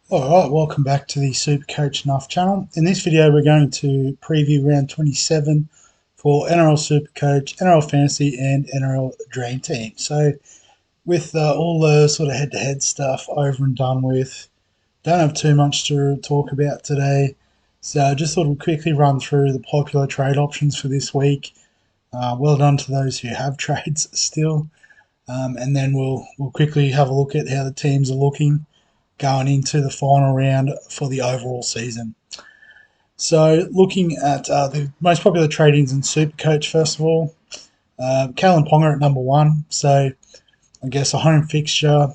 Alright, welcome back to the SuperCoach Nuff channel. In this video we're going to preview round 27 for NRL SuperCoach, NRL Fantasy and NRL Dream Team. So with all the sort of head-to-head stuff over and done with, don't have too much to talk about today. So just sort of quickly run through the popular trade options for this week. Well done to those who have trades still. And then we'll quickly have a look at how the teams are looking going into the final round for the overall season. So looking at the most popular trade-ins in SuperCoach, first of all, Kalyn Ponga at number 1. So I guess a home fixture,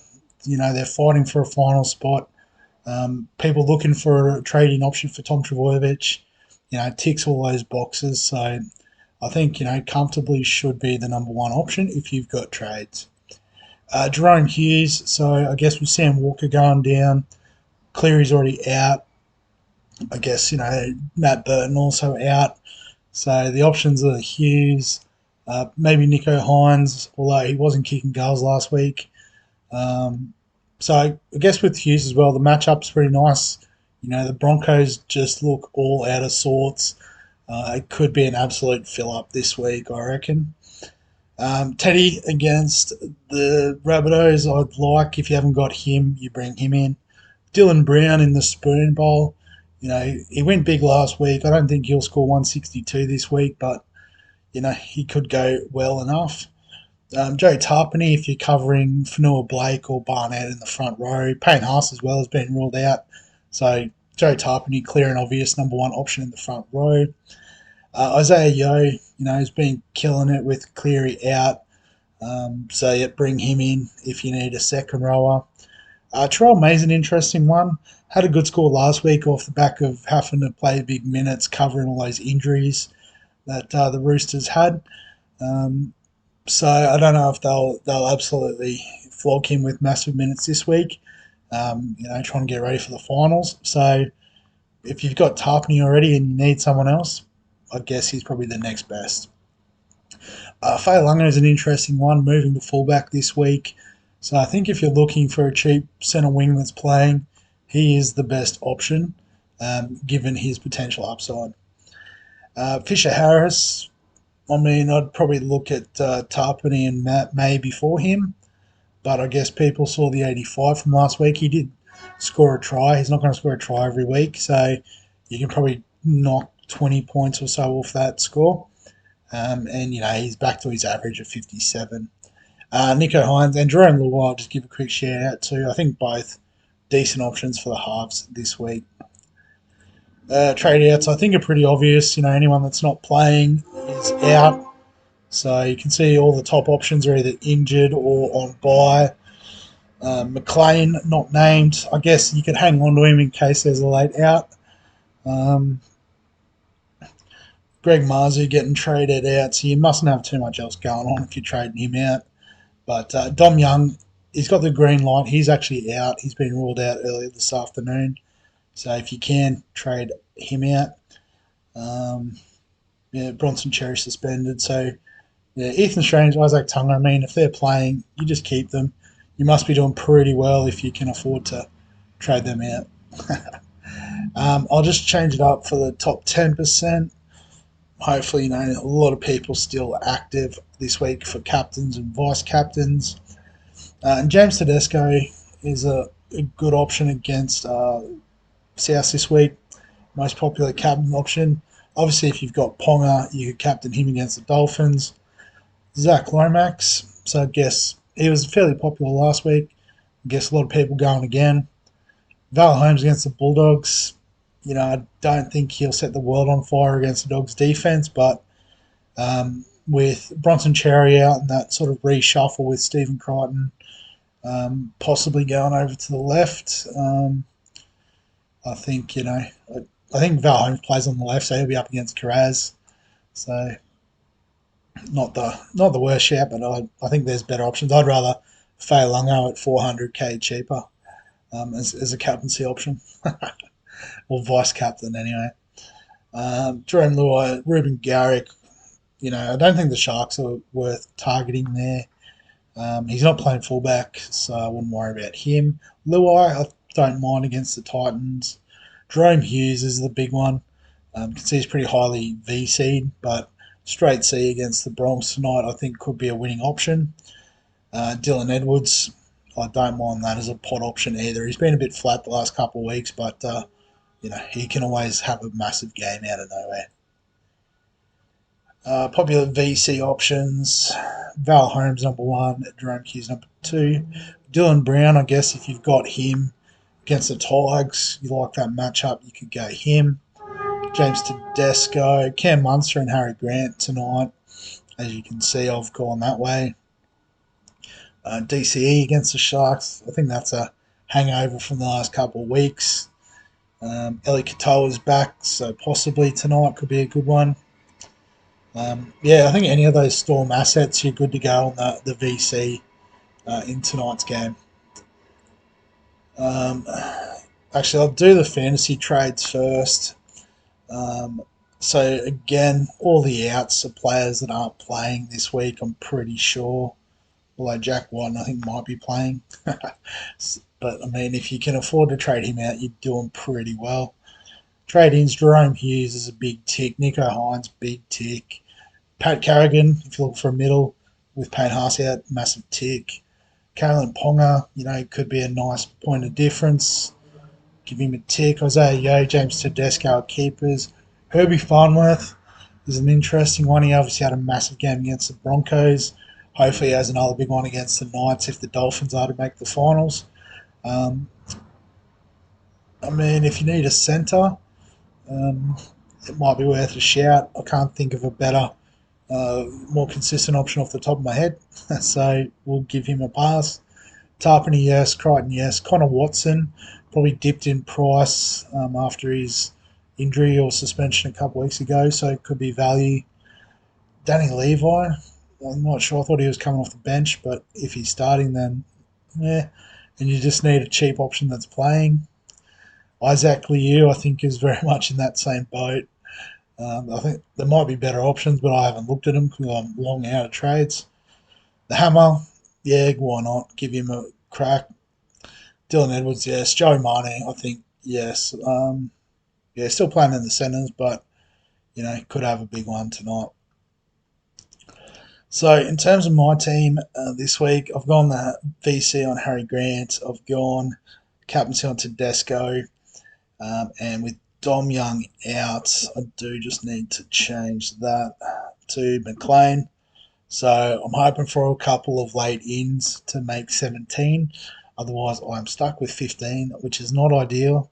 they're fighting for a final spot. People looking for a trade-in option for Tom Trbojevic, ticks all those boxes. So I think, comfortably should be the number 1 option if you've got trades. Jerome Hughes, so I guess with Sam Walker going down, Cleary's already out. I guess, Matt Burton also out. So the options are Hughes, maybe Nicho Hynes, although he wasn't kicking goals last week. So I guess with Hughes as well, the matchup's pretty nice. The Broncos just look all out of sorts. It could be an absolute fill-up this week, I reckon. Teddy against the Rabbitohs, I'd like, if you haven't got him, you bring him in. Dylan Brown in the Spoon Bowl. He went big last week. I don't think he'll score 162 this week, but, he could go well enough. Joe Tarpany, if you're covering Fanua Blake or Barnett in the front row. Payne Haas as well has been ruled out. So Joe Tarpany, clear and obvious number 1 option in the front row. Isaiah Yeo, has been killing it with Cleary out. So yeah, bring him in if you need a second rower. Terrell May's an interesting one. Had a good score last week off the back of having to play big minutes, covering all those injuries that the Roosters had. So I don't know if they'll absolutely flog him with massive minutes this week. Trying to get ready for the finals. So if you've got Tarpany already and you need someone else, I guess he's probably the next best. Failunga is an interesting one, moving to fullback this week. So I think if you're looking for a cheap centre wing that's playing, he is the best option, given his potential upside. Fisher Harris, I'd probably look at Tarpany and Matt May before him, but I guess people saw the 85 from last week. He did score a try. He's not going to score a try every week, so you can probably knock 20 points or so off that score. And, he's back to his average of 57. Nicho Hynes and Jerome Luai, I'll just give a quick shout out to. I think both decent options for the halves this week. Trade outs, I think, are pretty obvious. Anyone that's not playing is out. So you can see all the top options are either injured or on bye. McLean, not named. I guess you could hang on to him in case there's a late out. Greg Marzu getting traded out, so you mustn't have too much else going on if you're trading him out. But Dom Young, he's got the green light. He's actually out. He's been ruled out earlier this afternoon. So if you can, trade him out. Bronson Cherry suspended. So, Ethan Strange, Isaac Tunga, if they're playing, you just keep them. You must be doing pretty well if you can afford to trade them out. I'll just change it up for the top 10%. Hopefully, a lot of people still active this week for captains and vice captains. And James Tedesco is a good option against South this week. Most popular captain option. Obviously, if you've got Ponga, you could captain him against the Dolphins. Zach Lomax. So I guess he was fairly popular last week. I guess a lot of people going again. Val Holmes against the Bulldogs. I don't think he'll set the world on fire against the Dogs' defence, but with Bronson Cherry out and that sort of reshuffle with Stephen Crichton possibly going over to the left, I think I think Val Holmes plays on the left, so he'll be up against Carraz. So not the worst shout, but I think there's better options. I'd rather Failunga at 400k cheaper as a captaincy option. Or vice captain anyway. Jerome Luai, Ruben Garrick, I don't think the Sharks are worth targeting there. He's not playing fullback, so I wouldn't worry about him. Luai, I don't mind against the Titans. Jerome Hughes is the big one. You can see he's pretty highly VC'd, but straight C against the Bronx tonight I think could be a winning option. Dylan Edwards, I don't mind that as a pot option either. He's been a bit flat the last couple of weeks, but he can always have a massive game out of nowhere. Popular VC options: Val Holmes number 1, Jerome Hughes number 2. Dylan Brown, I guess if you've got him against the Tigers, you like that matchup, you could go him. James Tedesco, Cam Munster and Harry Grant tonight. As you can see, I've gone that way. DCE against the Sharks, I think that's a hangover from the last couple of weeks. Eli Katoa's back, so possibly tonight could be a good one. I think any of those Storm assets, you're good to go on the VC in tonight's game. Actually, I'll do the fantasy trades first. So again, all the outs are players that aren't playing this week, I'm pretty sure. Although Jack White, I think, might be playing. But, I mean, if you can afford to trade him out, you're doing pretty well. Trade-ins, Jerome Hughes is a big tick. Nico Hines, big tick. Pat Carrigan, if you look for a middle with Payne Haas out, massive tick. Kalen Ponga, could be a nice point of difference. Give him a tick. Isaiah Yeo, James Tedesco are keepers. Herbie Farnworth is an interesting one. He obviously had a massive game against the Broncos. Hopefully he has another big one against the Knights if the Dolphins are to make the finals. If you need a centre, it might be worth a shout. I can't think of a better, more consistent option off the top of my head. So we'll give him a pass. Tarpany, yes. Crichton, yes. Connor Watson probably dipped in price after his injury or suspension a couple of weeks ago, so it could be value. Danny Levi, I'm not sure. I thought he was coming off the bench, but if he's starting, then and you just need a cheap option that's playing. Isaac Liu, I think, is very much in that same boat. I think there might be better options, but I haven't looked at them because I'm long out of trades. The Hammer, why not? Give him a crack. Dylan Edwards, yes. Joe Marnie, I think, yes. Still playing in the centres, but, could have a big one tonight. So, in terms of my team this week, I've gone the VC on Harry Grant. I've gone captaincy on Tedesco. And with Dom Young out, I do just need to change that to McLean. So I'm hoping for a couple of late ins to make 17. Otherwise, I'm stuck with 15, which is not ideal.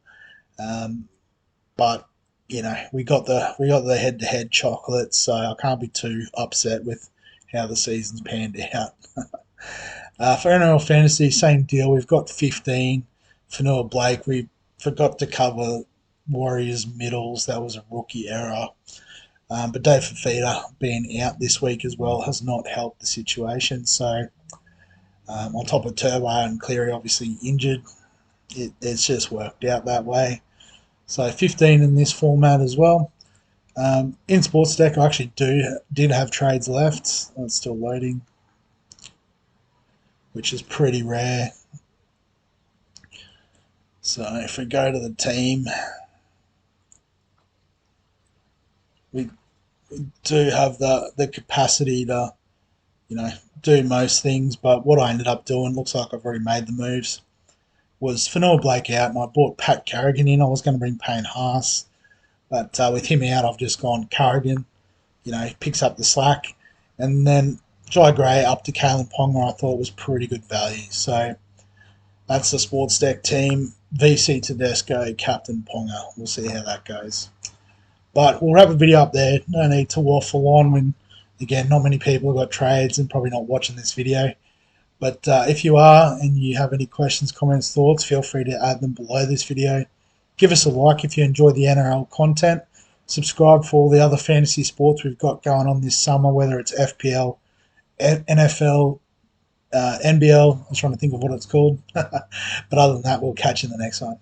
But we got the head-to-head chocolate, so I can't be too upset with how the season's panned out. For NRL Fantasy, same deal. We've got 15. Fanua Blake, we forgot to cover Warriors middles. That was a rookie error. But Dave Fafita being out this week as well has not helped the situation. So on top of Turbo and Cleary obviously injured, it's just worked out that way. So 15 in this format as well. In Sports Deck, I actually did have trades left. It's still loading, which is pretty rare. So if we go to the team, we do have the capacity to, do most things. But what I ended up doing, looks like I've already made the moves, was Fanua Blake out, and I bought Pat Carrigan in. I was going to bring Payne Haas, but with him out, I've just gone Carrigan. Picks up the slack, and then Jai Gray up to Kalen Ponga. I thought was pretty good value. So that's the Sports Deck team. VC Tedesco, Captain Ponga. We'll see how that goes. But we'll wrap the video up there. No need to waffle on when, again, not many people have got trades and probably not watching this video. But if you are and you have any questions, comments, thoughts, feel free to add them below this video. Give us a like if you enjoy the NRL content. Subscribe for all the other fantasy sports we've got going on this summer, whether it's FPL, NFL, NBL. I was trying to think of what it's called. But other than that, we'll catch you in the next one.